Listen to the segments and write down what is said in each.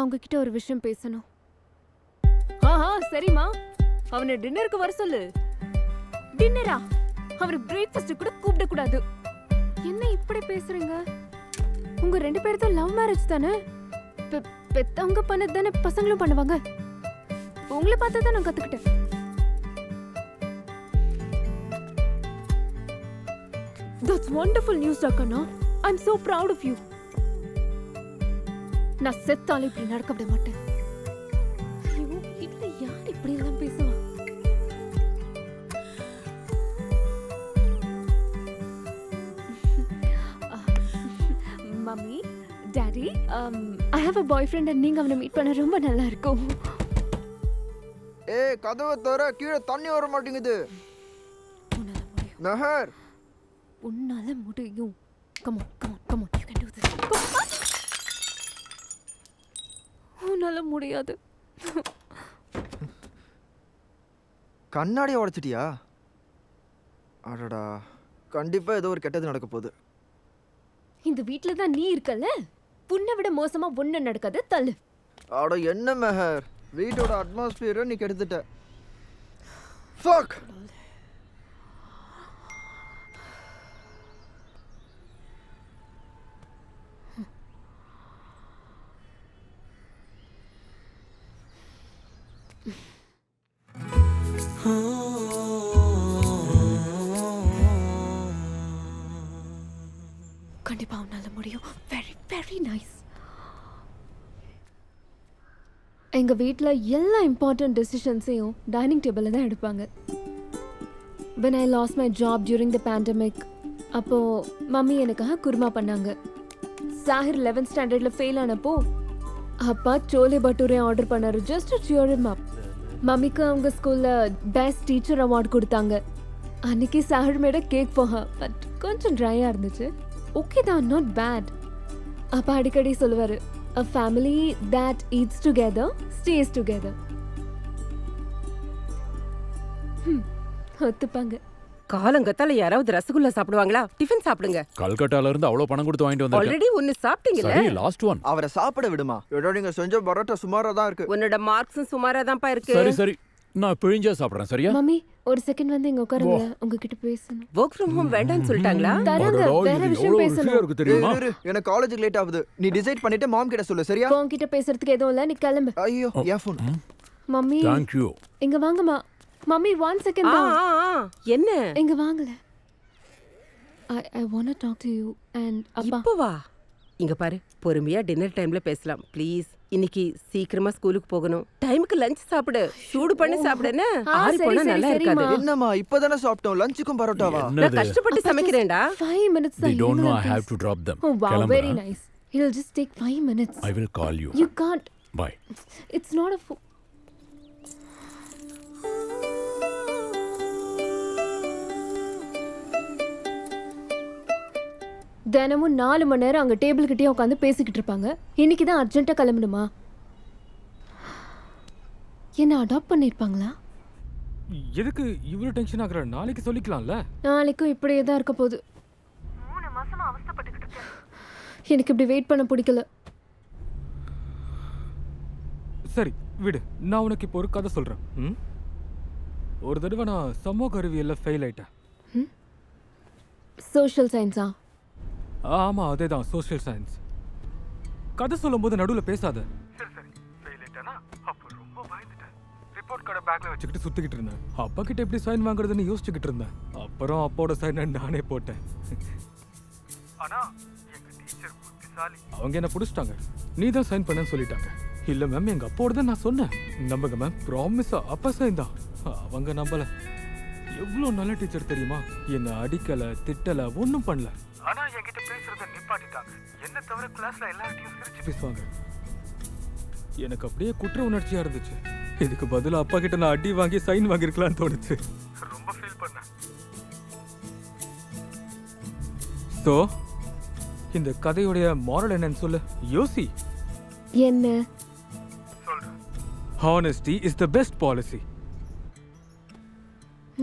உங்ககிட்ட ஒரு விஷயம் பேசணும். ஆஹா சரிம்மா, அவனை டின்னருக்கு வர சொல்லு. டின்னரா? அவரை பிரேக்ஃபாஸ்ட் கூட கூப்பிட கூடாது. என்ன இப்படி பேசுறீங்க? உங்க 2 பேரும் லவ் மேரேஜ் தானே? பெத்தவங்க பண்ணது தானே பசங்களும் பண்ணுவாங்க. உங்களை பார்த்து தான் நான் கத்துக்கிட்டேன். That's wonderful news, Dakana. I'm so proud of you. நான் செத்தாலும் இப்படி நடக்க விட மாட்டேன். ஐயோ, வீட்டுல யார் இப்படி எல்லாம் பேசுவா? Mummy, daddy, I have a boyfriend and நீங்க அவனை மீட் பண்ண ரொம்ப நல்லா இருக்கும். ஏய், கதவை தர, கீழே தண்ணி வர மாட்டேங்குது. மெஹர், உன்னால முடியும். Come on, come on, come on. You can do this. உன்னால முடியாது. கண்ணாடியை உடைச்சிட்டியா? அடடா, கண்டிப்பா ஏதோ ஒரு கெட்டது நடக்க போகுது. இந்த வீட்ல தான் நீ இருக்கல, புண்ணை விட மோசமா ஒண்ணு நடக்காது. தள்ளு. அட என்ன மெஹர், வீட்டோட அட்மாஸ்பியரை நீ கெடுத்துட்ட. Fuck. கண்டிப்பா உன்னால முடியும். Very very nice. எங்க வீட்ல எல்லா இம்பார்ட்டன்ட் டெசிஷன்ஸையும் டைனிங் டேபிள்ல தான் எடுப்பாங்க. when I lost my job during the pandemic, அப்போ மம்மி எனக்காக குருமா பண்ணாங்க. சாஹிர் 11th ஸ்டாண்டர்ட்ல ஃபெயில் ஆனப்போ அப்பா சோலே பட்டூரே ஆர்டர் பண்ணாரு just to cheer him up. மம்மிக்கு அவங்க ஸ்கூல்ல பெஸ்ட் டீச்சர் அவார்ட் கொடுத்தாங்க. அன்னைக்கு சாஹிர் மேட கேக் for her, பட் கொஞ்சம் ட்ரையா இருந்துச்சு. ஓகே தான், நாட் பேட். அப்பா அடிக்கடி சொல்லுவாரு, a family that eats together stays together. ஒத்துப்பாங்க. காலங்கத்தால யாராவது ரசகுல்லா சாப்பிடுவாங்களா? டிஃபன் சாப்பிடுங்க. கல்கட்டால இருந்து அவ்வளவு பணம் கொடுத்து வாங்கிட்டு வந்தேன். ஆல்ரெடி ஒன்னு சாப்பிட்டீங்கல. சரி, லாஸ்ட் ஒன். அவரை சாப்பிட விடுமா? ஏடா, நீங்க செஞ்ச பரோட்டா சுமாரா தான் இருக்கு. உன்னோட மார்க்ஸும் சுமாரா தான்ப்பா இருக்கு. சரி சரி, நான் பிழிஞ்சா சாப்பிடுறேன். சரியா? மம்மி, ஒரு செகண்ட் வந்து இங்க உட்காருங்க, உங்ககிட்ட பேசணும். வொர்க் ஃப்ரம் ஹோம் வேண்டாம்னு சொல்லிட்டாங்களா? தரங்க, வேற விஷயம் பேசணும். இருக்கு தெரியுமா? இரு, எனக்கு காலேஜுக்கு லேட் ஆகுது. நீ டிசைட் பண்ணிட்டு மாம் கிட்ட சொல்லு. சரியா? உன்கிட்ட பேசுறதுக்கு எதுவும் இல்ல, நீ கிளம்பு. ஐயோ, என் ஃபோன். Mummy, Thank you. இங்க வாங்கம்மா. மம்மி, 1 செகண்ட் தான். என்ன? இங்க வாங்கல. I want to talk to you and அப்பா. இப்போ வா. இங்க பாரு, பொறுமையா டின்னர் டைம்ல பேசலாம் ப்ளீஸ். இன்னைக்கு சீக்கிரமா ஸ்கூலுக்கு போகணும். டைமுக்கு லஞ்ச் சாப்பிடு. சூடு பண்ணி சாப்பிடுனே. ஆறி போனா நல்லா இருக்காது. என்னம்மா, இப்பதானே சாப்பிட்டோம். லஞ்சுக்கும் பரோட்டாவா? நான் கஷ்டப்பட்டு சமைக்கிறேன்டா. 5 minutes. They don't know I have to drop them. Oh wow, very nice. It'll just take 5 minutes. I will call you. You can't. Bye. It's not a தினமும் 4 மணி நேரம் அங்க டேபிள் கிட்டே உட்காந்து பேசிக்கிட்டு இருப்பாங்க. இன்னைக்கு தான் அர்ஜென்ட்டா கிளம்பணுமா? என்ன அடாப்ட் பண்ணிருப்பாங்களா? எதுக்கு இவ்வளவு டென்ஷன் ஆகுற? நாளைக்கு சொல்லிக்கலாம்ல. நாளைக்கும் இப்படியே தான் இருக்க போகுது. 3 மாசமா அவஸ்தைப்பட்டுக்கிட்டு இருக்கேன். எனக்கு இப்படி வெயிட் பண்ண பிடிக்கல. சரி விடு, நான் உனக்கு இப்போ ஒரு கதை சொல்றேன். ஒரு தடவை நான் சமூக அறிவியல்ல ஃபெயில் ஆயிட்டேன். சோஷியல் சயின்ஸா? ஆமா, அதேதான், சோஷியல் சயின்ஸ். கதை சொல்லும் போது நடுவுல பேசாத. சரி சரி, ஃபெயில் ஆயிட்டேனா? அப்ப ரொம்ப பயந்துட்டேன். ரிப்போர்ட் கார்டை பேக்ல வச்சுக்கிட்டு சுத்திக்கிட்டு இருந்தேன். அப்பா கிட்ட எப்படி சைன் வாங்குறதுன்னு யோசிச்சுக்கிட்டு இருந்தேன். அப்புறம் அப்போட சைனை நானே போட்டேன். ஆனா எங்க டீச்சர் புத்திசாலி, அவங்க என்ன புடிச்சிட்டாங்க. நீ தான் சைன் பண்ணன்னு சொல்லிட்டாங்க. இல்ல மேம், எங்க அப்போட தான் நான் சொன்னேன். நம்புங்க மேம், ப்ராமிஸா அப்பா சைன் தான். அவங்க நம்பல. எவ்வளவு நல்ல டீச்சர் தெரியுமா? என்ன அடிக்கல, திட்டல, ஒன்னும் பண்ணல. ஆனா என்கிட்ட பேசுறத நிப்பாட்டிட்டாங்க. என்ன தவிர கிளாஸ்ல எல்லார்ட்டையும் சிரிச்சு பேசுவாங்க. எனக்கு அப்படியே குற்ற உணர்ச்சியா இருந்துச்சு. இதுக்கு பதிலா அப்பா கிட்ட நான் அடி வாங்கி சைன் வாங்கிருக்கலாம்னு தோணுச்சு. ரொம்ப ஃபீல் பண்ணேன். சோ இந்த கதையுடைய மாரல் என்னன்னு சொல்லு. யோசி. என்ன சொல்றேன். Honesty is the best policy.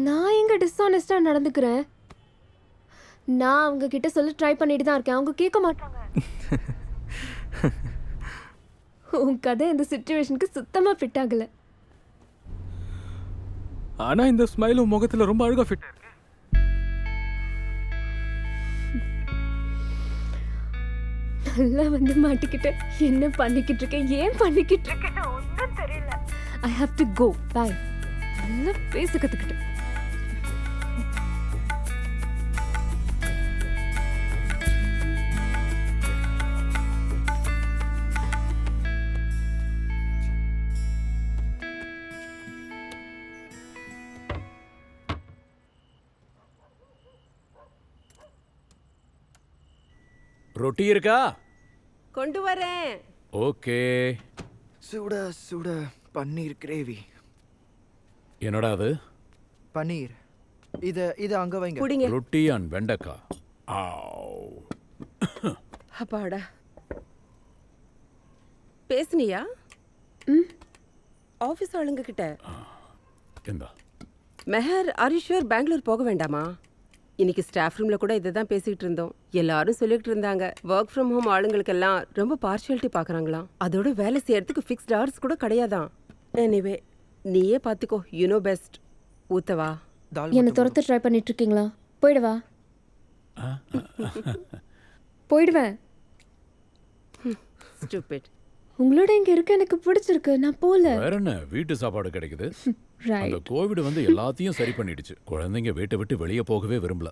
நான் எங்க டிஸ்ஆனஸ்டா நடந்துக்கிறேன்? நான் அவங்க கிட்ட சொல்ல ட்ரை பண்ணிட்டு தான் இருக்கேன். அவங்க கேட்க மாட்டாங்க. உன் கதை இந்த சுச்சுவேஷனுக்கு சுத்தமாக ஃபிட் ஆகலை. ஆனா இந்த ஸ்மைலும் முகத்துல ரொம்ப அழகா ஃபிட் இருக்கு. நல்லா வந்து மாட்டிக்கிட்ட. என்ன பண்ணிக்கிட்டு இருக்கேன், ஏன் பண்ணிக்கிட்டு இருக்கேன்னு ஒன்றும் தெரியல. I have to go. Bye. நல்லா பேச கற்றுக்கிட்டேன். ரொட்டி இருக்கா? கொண்டு வரேன். ஓகே. சுட சுட பன்னீர் கிரேவி. என்னடா அது? பன்னீர். இத அங்க வைங்க. குடிங்க. ரொட்டி அண்ட் வெண்டைக்காய். ஆவ். அப்பாடா. பேசுனியா? ஆஃபீஸ் ஆளுங்க கிட்ட. இந்தா. Meher, are you sure Bangalore போக வேண்டாமா? இன்னைக்கு ஸ்டாஃப் ரூம்ல கூட இதை தான் பேசிக்கிட்டு இருந்தோம். எல்லாரும் சொல்லிட்டு இருந்தாங்க ஒர்க் ஃப்ரம் ஹோம் ஆளுங்களுக்கெல்லாம் ரொம்ப பார்ஷியாலிட்டி பார்க்குறாங்களாம். அதோட வேலை செய்யறதுக்கு ஃபிக்ஸ்ட் ஹவர்ஸ் கூட கிடையாதான். எனிவே நீயே பார்த்துக்கோ, யூ நோ பெஸ்ட். ஊத்தவா? என்னை துரத்த ட்ரை பண்ணிட்டு இருக்கீங்களா? போயிடுவா. போயிடுவேன். ஸ்டூபிட். உங்களோட இங்க இருக்க எனக்கு பிடிச்சிருக்கு. நான் போல. வேற என்ன, வீட்டு சாப்பாடு கிடைக்குது. அந்த ரைட். கோவிட் வந்து எல்லாத்தையும் சரி பண்ணிடுச்சு. குழந்தைங்க வீட்டை விட்டு வெளியே போகவே விரும்பல.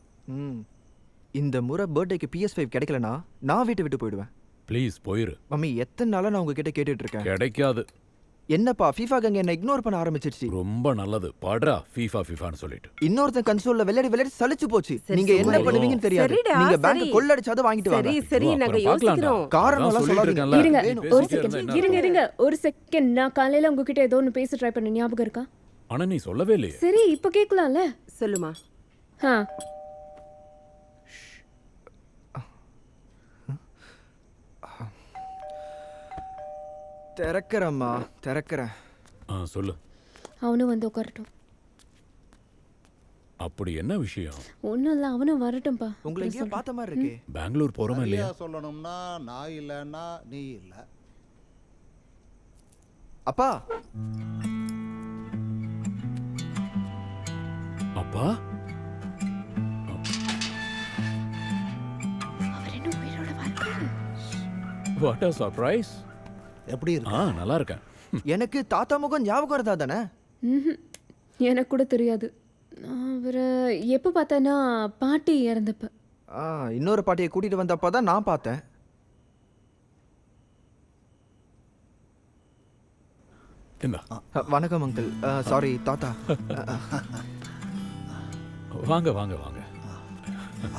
இந்த முறை பர்த்டேக்கு PS5 கிடைக்கலனா நான் வீட்டை விட்டு போயிடுவேன். ப்ளீஸ் போயிரு. மம்மி எத்தனை நாளா நான் உங்ககிட்ட கேட்டுட்டு இருக்கேன். கிடைக்காது. என்னப்பா FIFA கங்க என்ன இக்னோர் பண்ண ஆரம்பிச்சிருச்சு. ரொம்ப நல்லது. பாடுறா ஃபீஃபான்னு சொல்லிட்டு. இன்னொருத்தன் கன்சோல்ல விளையாடி சலிச்சு போச்சு. சரி, நீங்க என்ன சரி. பண்ணுவீங்கன்னு தெரியாது. சரிடா, நீங்க சரி. பேங்க் கொள்ளடிச்சாத வாங்கிட்டு வாங்க. சரி சரி, வா, நாங்க அப்புறம் பார்க்கலாம்டா. யோசிக்கிறோம். காரணம் எல்லாம் அதான் சொல்லிட்டு சொல்லாதீங்க. இருக்கேன்ல. இருங்க நீ ஒரு பேசிட்டே செகண்ட். இருந்தா என்ன இருங்க ஆகும்? இருங்க ஒரு செகண்ட். நான் காலையில உங்ககிட்ட ஏதோ ஒன்று பேச ட்ரை பண்ண ஞாபகம் இருக்கா? ஆனா நீ சொல்லவே இல்லையே. சரி இப்போ கேட்கலாம்ல? சொல்லுமா. ஆ. திறக்கறேம்மா திறக்கறேன். சொல்லு. அவனும் வந்து உட்காரட்டும். அப்படி என்ன விஷயம்? ஒன்றும் இல்லை, அவனும் வரட்டும்பா. உங்களை எங்கேயோ பார்த்த மாதிரி இருக்கே. பெங்களூர் போறோமா இல்லையா? சரியா சொல்லணும்னா நான் இல்லைன்னா நீ இல்லை. அப்பா அப்பா அவர் என்ன உயிரோட வாழ்க்காரு? What a surprise. எப்படி இருக்கு? நல்லா இருக்கேன். எனக்கு தாத்தா முகம் ஞாபகம் இருந்தா தானே? எனக்கு கூட தெரியாது. நான் அவரை எப்போ பார்த்தேன்னா பாட்டி இறந்தப்ப. இன்னொரு பாட்டியை கூட்டிட்டு வந்தப்ப தான் நான் பார்த்தேன். இந்தா. வணக்கம் அங்கிள். சாரி தாத்தா. வாங்க வாங்க வாங்க.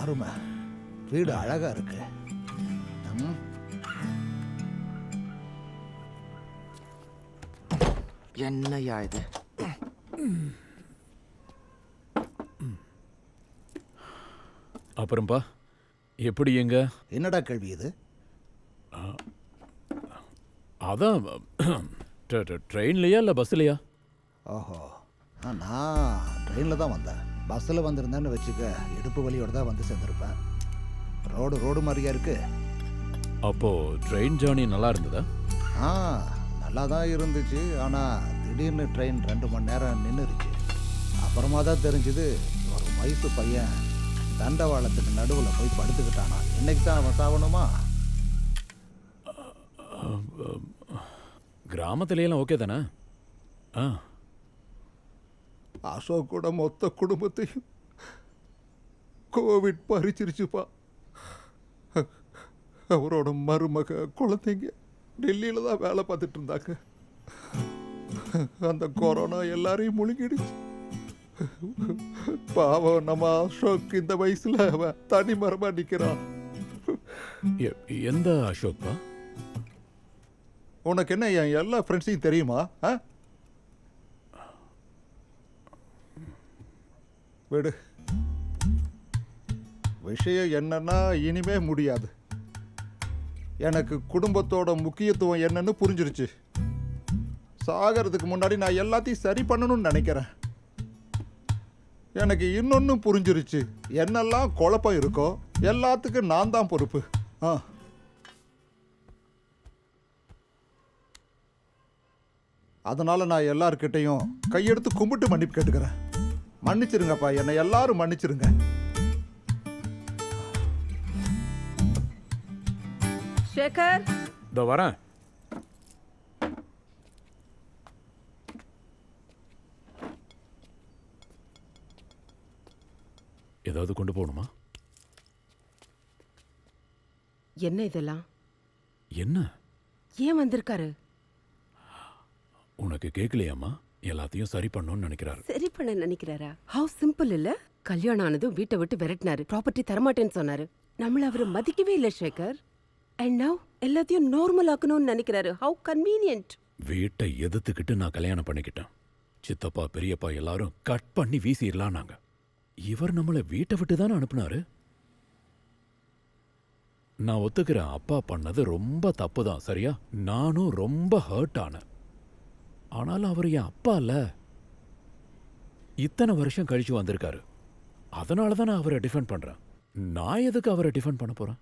அருமை. வீடு அழகா இருக்கு. ம். என்னையா இது? அப்புறம்பா எப்படி எங்க? என்னடா கேள்வி இது? அதான் ட்ரெயின்லையா இல்லை பஸ்லையா? ஓஹோ, நான் ட்ரெயினில் தான் வந்தேன். பஸ்ஸில் வந்திருந்தேன்னு வச்சுக்க, இடுப்பு வலியோட தான் வந்து சேர்ந்துருப்பேன். ரோடு மாதிரியா இருக்கு. அப்போ ட்ரெயின் ஜேர்னி நல்லா இருந்ததா? நல்லா தான் இருந்துச்சு. ஆனால் திடீர்னு ட்ரெயின் 2 மணி நேரம் நின்றுருச்சு. அப்புறமா தான் தெரிஞ்சுது ஒரு வயசு பையன் தண்டவாளத்துக்கு நடுவில் போய் படுத்துக்கிட்டானா. இன்னைக்கு தான் அவன் சாவணுமா? கிராமத்துலையெல்லாம் ஓகே தானே? அசோக் கூட மொத்த குடும்பத்தையும் கோவிட் பறிச்சிருச்சுப்பா. அவரோட மருமக குழந்தைங்க டெல்லியில் தான் வேலை பார்த்துட்டு இருந்தாங்க. அந்த கொரோனா எல்லாரையும் முழுங்கிடுச்சு. பாவம் நம்ம அசோக் இந்த வயசுல அவன் தனி மரமா நிற்கிறான். எந்த அசோக்பா? உனக்கு என்ன என் எல்லா ஃப்ரெண்ட்ஸையும் தெரியுமா? விடு. விஷயம் என்னன்னா இனிமே முடியாது. எனக்கு குடும்பத்தோட முக்கியத்துவம் என்னன்னு புரிஞ்சிருச்சு. சாகிறதுக்கு முன்னாடி நான் எல்லாத்தையும் சரி பண்ணணும்னு நினைக்கிறேன். எனக்கு இன்னொன்னு புரிஞ்சிருச்சு. என்னெல்லாம் குழப்பம் இருக்கோ எல்லாத்துக்கும் நான் தான் பொறுப்பு. அதனால நான் எல்லார்கிட்டையும் கையெடுத்து கும்பிட்டு மன்னிப்பு கேட்டுக்கிறேன். மன்னிச்சிருங்கப்பா, என்னை எல்லாரும் மன்னிச்சிருங்க. சேகர், இதோ வரேன். ஏதாவது கொண்டு போகணுமா? என்ன இதெல்லாம்? என்ன ஏன் வந்திருக்காரு? உனக்கு கேட்கலையாம்மா? எல்லாத்தையும் சரி பண்ணணும்னு நினைக்கிறாரு. சரி பண்ண நினைக்கிறாரா? ஹவு சிம்பிள் இல்ல? கல்யாணம் ஆனதும் வீட்டை விட்டு விரட்டினாரு, ப்ராப்பர்ட்டி தரமாட்டேன்னு சொன்னாரு. நம்மள அவரு மதிக்கவே இல்ல சேகர். அண்ட் நவ் எல்லாத்தையும் நார்மல் ஆக்கணும்னு நினைக்கிறாரு. How convenient. வீட்டை எதிர்த்துக்கிட்டு நான் கல்யாணம் பண்ணிக்கிட்டேன். சித்தப்பா பெரியப்பா எல்லாரும் கட் பண்ணி வீசிடலாம் நாங்க. இவர் நம்மளை வீட்டை விட்டு தானே அனுப்புனாரு. நான் ஒத்துக்கிறேன், அப்பா பண்ணது ரொம்ப தப்பு தான், சரியா? நானும் ரொம்ப ஹர்ட் ஆனேன். ஆனாலும் அவர் என் அப்பா இல்ல. இத்தனை வருஷம் கழிச்சு வந்திருக்காரு. அதனால தான் நான் அவரை டிஃபெண்ட் பண்றேன். நான் எதுக்கு அவரை டிஃபெண்ட் பண்ண போறேன்?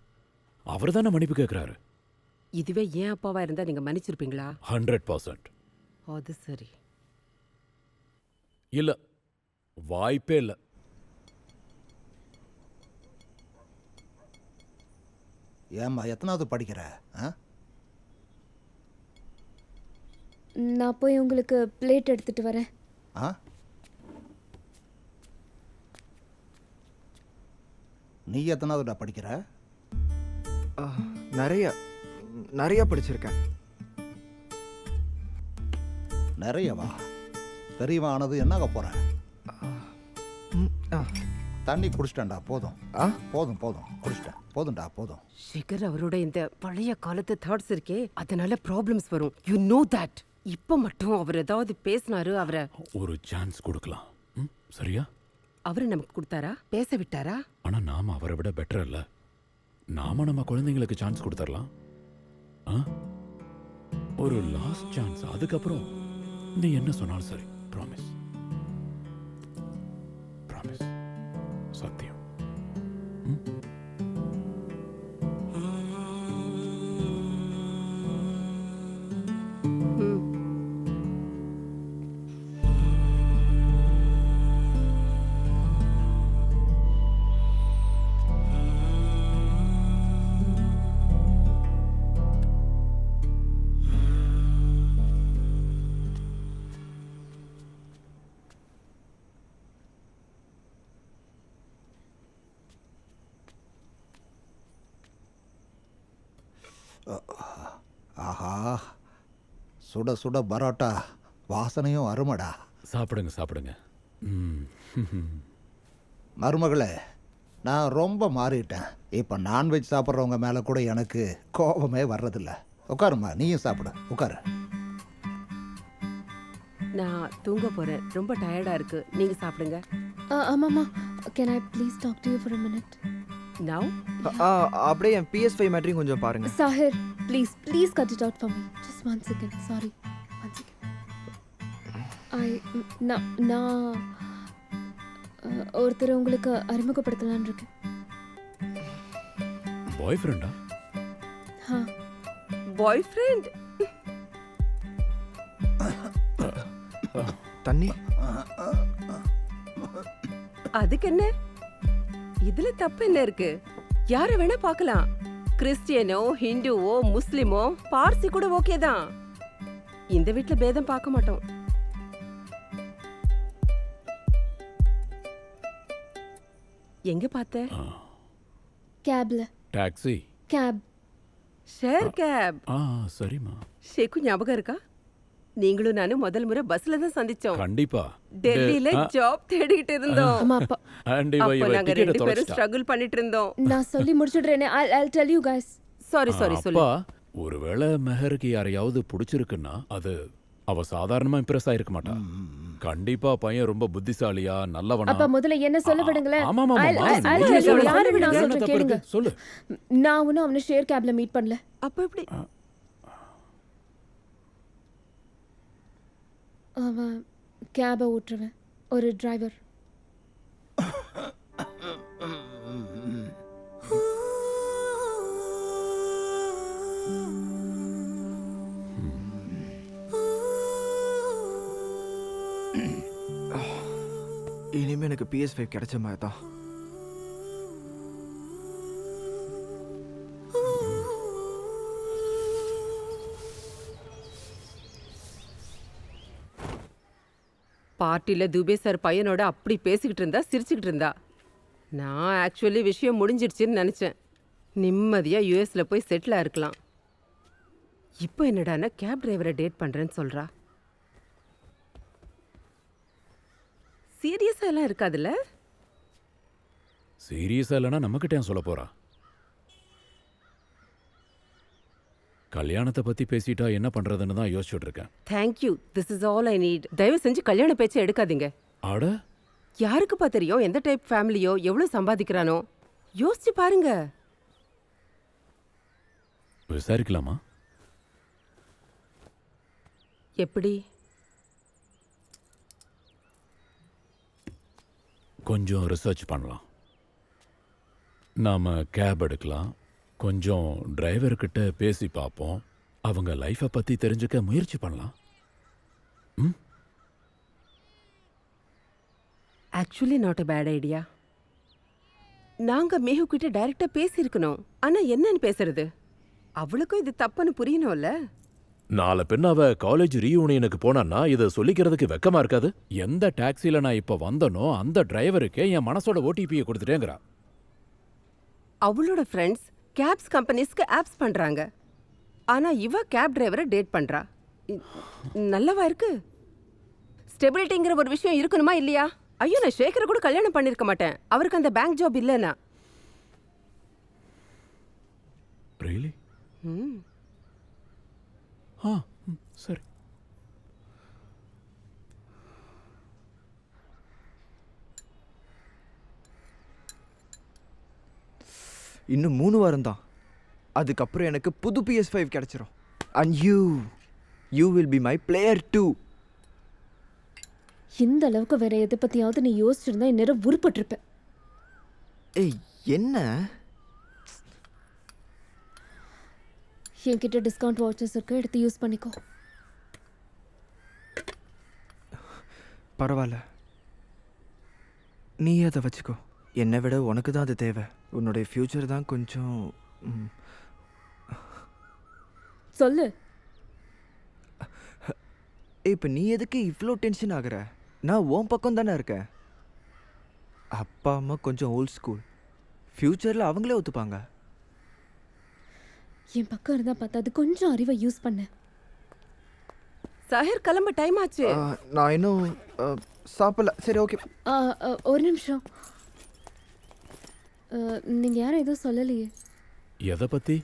அவர் தானே மன்னிப்பு கேட்கிறாரு. இதுவே ஏன் அப்பாவா இருந்தா நீங்க மன்னிச்சிருப்பீங்களா? 100%. அது சரி. இல்ல, வாய்ப்பே இல்ல. ஏம்மா, எத்தனாவது படிக்கிற? நான் போய் உங்களுக்கு பிளேட் எடுத்துட்டு வரேன். ஆ? நீ எத்தனாவதுடா படிக்கிற? நிறைய நிறைய படிச்சிருக்கேன். நிறையவா? பெரியவன் ஆனது என்னாக போற? தண்ணி குடிச்சிட்டேன்டா, போதும். போதும் போதும், குடிச்சிட்டேன், போதும்டா, போதும். ஷிகர் அவரோட இந்த பழைய காலத்து தாட்ஸ் இருக்கே, அதனால ப்ராப்ளம்ஸ் வரும். You know that. இப்ப மட்டும் அவர் ஏதாவது பேசினாரு, அவரை ஒரு சான்ஸ் கொடுக்கலாம். சரியா? அவரு நமக்கு கொடுத்தாரா? பேச விட்டாரா? ஆனா நாம அவரை விட பெட்டர் இல்ல. நாம நம்ம குழந்தைங்களுக்கு சான்ஸ் கொடுத்துடலாம். ஒரு லாஸ்ட் சான்ஸ். அதுக்கப்புறம் நீ என்ன சொன்னாலும் சரி. ப்ராமிஸ். ப்ராமிஸ். சத்தியம். ஆஹா, சுட சுட பரோட்டா வாசனையும் அருமடா. சாப்பிடுங்க சாப்பிடுங்க. மருமகளே, நான் ரொம்ப மாறிட்டேன். இப்போ நான்வெஜ் சாப்பிட்றவங்க மேலே கூட எனக்கு கோபமே வர்றதில்ல. உட்காருமா, நீயும் சாப்பிடு, உட்காரு. நான் தூங்க போறேன், ரொம்ப டயர்டா இருக்கு. நீங்க சாப்பிடுங்க. ஆமாம்மா, can I please talk to you for a minute? Now அப்படியே என் PS5 மேட்ரியும் கொஞ்சம் பாருங்க. Sahir, please cut it out for me. Just 1 second. Sorry, 1 second. நான் ஒருத்தர் உங்களுக்கு அறிமுகப்படுத்தலான்னு இருக்கேன். பாய் ஃப்ரெண்டா? Boy friend? தண்ணி? அதுக்கு என்ன? இதுல தப்பு என்ன இருக்கு? யார வேணா பார்க்கலாம். கிறிஸ்டியனோ, ஹிந்துவோ, முஸ்லிமோ, பார்சி கூட ஓகே தான். இந்த வீட்ல பேதம் பார்க்க மாட்டோம். எங்க பார்த்த? கேப்ல. டாக்ஸி? கேப். Share cab. சரிம்மா. ஷேக்கு ஞாபகம் இருக்கா? நீங்களும் நானும் முதல் முறை பஸ்ல தான் சந்திச்சோம். கண்டிப்பா. டெல்லியில ஜாப் தேடிட்டு இருந்தோம். ஆமா, அப்பா. அப்ப நாங்க ரெண்டு பேரும் ஸ்ட்ரகிள் பண்ணிட்டு இருந்தோம். நான் சொல்லி முடிச்சிடுறேனே. I'll tell you guys. Sorry சொல்லு. ஒருவேளை மெஹருக்கு யாரையாவது பிடிச்சிருக்குன்னா அது அவ சாதாரணமா இம்ப்ரெஸ் ஆயிருக்க மாட்டா. கண்டிப்பா பையன் ரொம்ப புத்திசாலியா நல்லவனா. அப்பா முதல்ல என்ன சொல்ல விடுங்களேன். ஆமாமா I'll tell you. யாருன்னு நான் சொல்றேன் கேளுங்க. சொல்லு. நான் ஒன்னும் அவனை ஷேர் கேப்ல மீட் பண்ணல. அப்ப எப்படி? அவன் கேபை ஓட்டுறவன், ஒரு டிரைவர். இனிமே எனக்கு PS5 கிடைச்ச மாதிரி தான். பார்ட்டில துபே சார் பையனோட அப்படி பேசிக்கிட்டு இருந்தா சிரிச்சுக்கிட்டு இருந்தா. நான் ஆக்சுவலி விஷயம் முடிஞ்சிடுச்சுன்னு நினைச்சேன். நிம்மதியா யூஎஸ்ல போய் செட்டில் ஆயிருக்கலாம். இப்போ என்னடான்னா கேப் டிரைவரை டேட் பண்றேன்னு சொல்றா. சீரியஸா எல்லாம் இருக்காதுல்ல? சீரியஸா இல்லைன்னா நம்மகிட்ட ஏன் சொல்ல போறா? கல்யாணத்தை பத்தி பேசிட்டா என்ன பண்றதுன்னு தான் யோசிச்சுட்டு இருக்கேன். Thank you, this is all I need. தயவு செஞ்சு கல்யாண பேச்சை எடுக்காதீங்க. அட, யாருக்குப்பா தெரியும் எந்த டைப் ஃபேமிலியோ எவ்வளவு சம்பாதிக்கிறானோ? யோசிச்சு பாருங்க. விசாரிக்கலாமா? எப்படி? கொஞ்சம் ரிசர்ச் பண்ணலாம். நாம கேப் எடுக்கலாம். கொஞ்சம் டிரைவர்கிட்ட பேசி பார்ப்போம். அவங்க லைஃப்பை பத்தி தெரிஞ்சுக்க முயற்சி பண்ணலாம். Actually not a bad idea. நாங்க மேஹு கிட்ட டைரக்டா பேசியிருக்கணும். ஆனா என்னன்னு பேசுறது? அவளுக்கும் இது தப்புன்னு புரியணும்ல. நாளை பின்ன அவ காலேஜ் ரீயூனியனுக்கு போனான்னா இதை சொல்லிக்கிறதுக்கு வெக்கமா இருக்காது? எந்த டாக்ஸில நான் இப்ப வந்தனோ அந்த டிரைவருக்கே என் மனசோட ஓடிபியை கொடுத்துட்டேங்கிறா. அவளோட ஃப்ரெண்ட்ஸ் கேப்ஸ் கம்பெனிஸ்க்கு ஆப்ஸ் பண்றாங்க. ஆனா இவ கேப் டிரைவரை டேட் பண்றா. நல்லவா இருக்கு? ஸ்டெபிலிட்டிங்கிற ஒரு விஷயம் இருக்கணுமா இல்லையா? ஐயோ, நான் சேகரை கூட கல்யாணம் பண்ணிருக்க மாட்டேன் அவருக்கு அந்த பேங்க் ஜாப் இல்லைன்னா. Really? சரி. இன்னும் 3 வாரம் தான். அதுக்கப்புறம் எனக்கு புது PS5 கிடைச்சிரும். And you will be my player too. இந்த அளவுக்கு வேற எதை பத்தியாவது நீ யோசிச்சிருந்தா இந்நேரம் உருப்பட்டிருப்ப. ஏய், என்ன? என்கிட்ட டிஸ்கவுண்ட் வாட்சஸ் இருக்கு, எடுத்து யூஸ் பண்ணிக்கோ. பரவாயில்ல, நீ அதை வச்சுக்கோ. என்னை விட உனக்கு தான் அது தேவை. உன்னுடைய ஃப்யூச்சர் தான் கொஞ்சம் சொல்லு. இப்போ நீ எதுக்கு இவ்வளோ டென்ஷன் ஆகுற? நான் உன் பக்கம் தானே இருக்கேன். அப்பா அம்மா கொஞ்சம் ஓல்ட் ஸ்கூல். ஃப்யூச்சரில் அவங்களே ஒத்துப்பாங்க. என் பக்கம் இருந்தா பார்த்தா அது கொஞ்சம் அறிவை யூஸ் பண்ண. சாஹிர் கிளம்ப டைம் ஆச்சு. நான் இன்னும் சாப்பிடல. சரி, ஓகே. ஒரு நிமிஷம். நீங்க யாரும் எதுவும் சொல்லலையே. எதை பத்தி?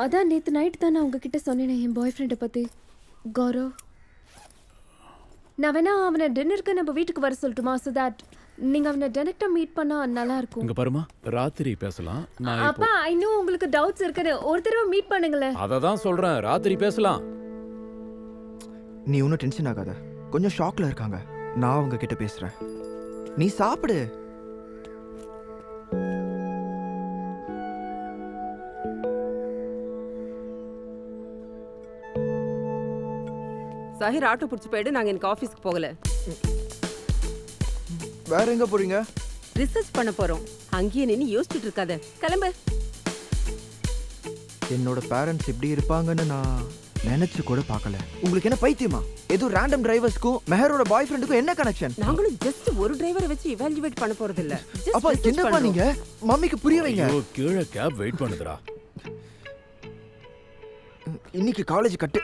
அதான் நேற்று நைட் தான் நான் உங்ககிட்ட சொன்னேனே என் பாய் ஃப்ரெண்டை பற்றி, கௌரவ். நான் வேணா அவனை டின்னருக்கு நம்ம வீட்டுக்கு வர சொல்லட்டுமா? ஸோ தட் நீங்கள் அவனை டைரக்டாக மீட் பண்ணால் நல்லா இருக்கும். இங்க பாருமா, ராத்திரி பேசலாம். நான் இப்போ அப்பா, இன்னும் உங்களுக்கு டவுட்ஸ் இருக்குன்னு ஒரு தடவை மீட் பண்ணுங்களேன். அதை தான் சொல்றேன், ராத்திரி பேசலாம். நீ ஒன்றும் டென்ஷன் ஆகாத. கொஞ்சம் ஷாக்கில் இருக்காங்க. நான் அவங்க கிட்ட பேசுகிறேன். நீ சாப்பிடு. சாஹிர் ஆட்டோ பிடிச்சி போயிடு. நாங்க எனக்கு ஆஃபீஸ்க்கு போகல. வேற எங்க போறீங்க? ரிசர்ச் பண்ண போறோம். அங்கேயே நின்று யோசிச்சுட்டு இருக்காத, கிளம்பு. என்னோட பேரண்ட்ஸ் இப்படி இருப்பாங்கன்னு நான் நினைச்சு கூட பார்க்கல. உங்களுக்கு என்ன பைத்தியமா? ஏதோ ரேண்டம் டிரைவர்ஸ்க்கும் மெஹரோட பாய் ஃப்ரெண்டுக்கும் என்ன கனெக்ஷன்? நாங்களும் ஜஸ்ட் ஒரு டிரைவரை வச்சு இவாலுவேட் பண்ண போறது இல்ல. அப்பா, என்னப்பா நீங்க? மம்மிக்கு புரிய வைங்க. ஐயோ, கீழே கேப் வெயிட் பண்ணுதுடா. இன்னைக்கு காலேஜ் கட்டு.